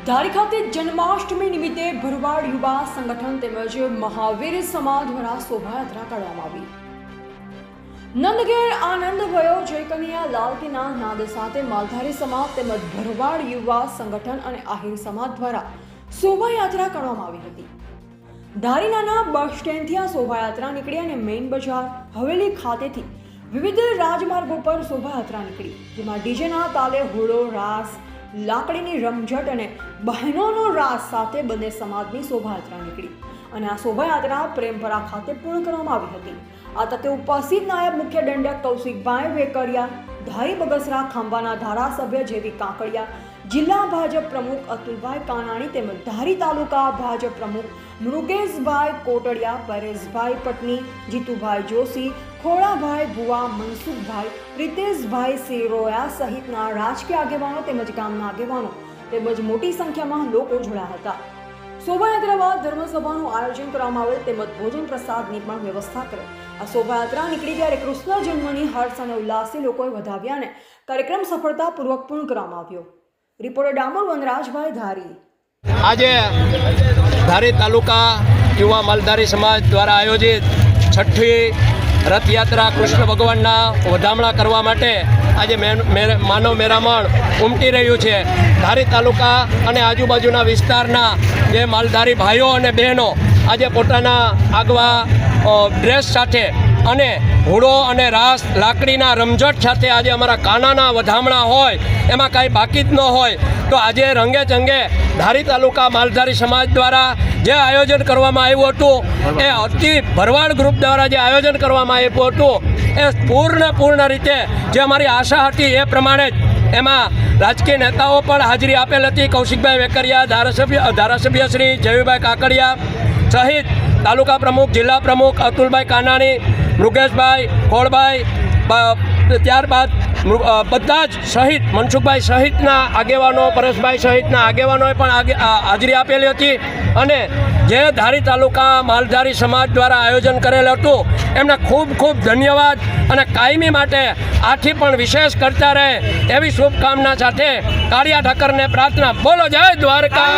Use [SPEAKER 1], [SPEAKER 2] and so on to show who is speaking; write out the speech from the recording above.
[SPEAKER 1] ધારી ખાતે જન્માષ્ટમી નિમિત્તે ભરવાડ યુવા સંગઠન તેમજ મહાવીર સમાજ દ્વારા શોભાયાત્રા કાઢવામાં આવી। નંદઘેર આનંદ ભયો જય કનૈયા લાલકીના નાદ સાથે માલધારી સમાજ તેમજ ભરવાડ યુવા સંગઠન અને આહિર સમાજ દ્વારા શોભાયાત્રા કાઢવામાં આવી હતી। ધારીનાના બસ સ્ટેન્ડથી આ શોભાયાત્રા નીકળી અને મેઇન બજાર હવેલી ખાતેથી વિવિધ રાજમાર્ગો પર શોભાયાત્રા નીકળી, જેમાં ડીજેના તાલે હોળો, રાસ, લાકડીની રમઝટ અને બહેનોનો રાસ સાથે બંને સમાજની શોભાયાત્રા નીકળી અને આ શોભાયાત્રા પ્રેમપરા ખાતે પૂર્ણ કરવામાં આવી હતી। આ તકે ઉપસ્થિત નાયબ મુખ્ય દંડક કૌશિકભાઈ વેકરિયા, ધારી બગસરા ખાંભાના ધારાસભ્ય જેવી કાકડિયા, જિલ્લા ભાજપ પ્રમુખ અતુલભાઈ કાનાણી તેમજ ધારી તાલુકા ભાજપ પ્રમુખ મૃગેશભાઈ કોટડિયા, પરેશભાઈ પટની, જીતુભાઈ જોશી, ખોડાભાઈ ભુવા, મનસુખભાઈ, પ્રિતેશભાઈ સિરોયા સહિતના રાજકીય આગેવાનો તેમજ ગામના આગેવાનો તેમજ મોટી સંખ્યામાં લોકો જોડાયા હતા। શોભાયાત્રા બાદ ધર્મસભાનું આયોજન કરવામાં આવેલ તેમજ ભોજન પ્રસાદની પણ વ્યવસ્થા કરેલ। આ શોભાયાત્રા નીકળી ત્યારે કૃષ્ણ જન્મની હર્ષ અને ઉલ્લાસથી લોકોએ વધાવ્યા અને કાર્યક્રમ સફળતાપૂર્વક પૂર્ણ કરવામાં આવ્યો। રિપોર્ટર ડામોર વનરાજભાઈ, ધારી।
[SPEAKER 2] આજે ધારી તાલુકા યુવા માલધારી સમાજ દ્વારા આયોજિત 6ઠ્ઠી રથયાત્રા કૃષ્ણ ભગવાનના વધામણા કરવા માટે આજે માનવ મેરામણ ઉમટી રહ્યું છે। ધારી તાલુકા અને આજુબાજુના વિસ્તારના જે માલધારી ભાઈઓ અને બહેનો આજે પોતાના આગવા ડ્રેસ સાથે અને હોળો અને રાસ, લાકડીના રમઝટ સાથે આજે અમારા કાનાના વધામણા હોય એમાં કાંઈ બાકી જ ન હોય તો આજે રંગે ચંગે ધારી તાલુકા માલધારી સમાજ દ્વારા જે આયોજન કરવામાં આવ્યું હતું એ અતિ ભરવાડ ગ્રુપ દ્વારા જે આયોજન કરવામાં આવ્યું હતું એ પૂર્ણ રીતે જે અમારી આશા હતી એ પ્રમાણે જ એમાં રાજકીય નેતાઓ પણ હાજરી આપેલ હતી। કૌશિકભાઈ વેકરિયા, ધારાસભ્ય શ્રી જયુભાઈ કાકડિયા સહિત તાલુકા પ્રમુખ, જિલ્લા પ્રમુખ અતુલભાઈ કાનાણી, મૃગેશભાઈ, ખોડભાઈ, ત્યારબાદ બધા જ સહિત મનસુખભાઈ સહિતના આગેવાનો, પરેશભાઈ સહિતના આગેવાનોએ પણ હાજરી આપેલી હતી અને જે ધારી તાલુકા માલધારી સમાજ દ્વારા આયોજન કરેલ હતું એમને ખૂબ ખૂબ ધન્યવાદ અને કાયમી માટે આથી પણ વિશેષ કરતા રહે એવી શુભકામના સાથે કાળિયા ઠાકરને પ્રાર્થના। બોલો જય દ્વારકા।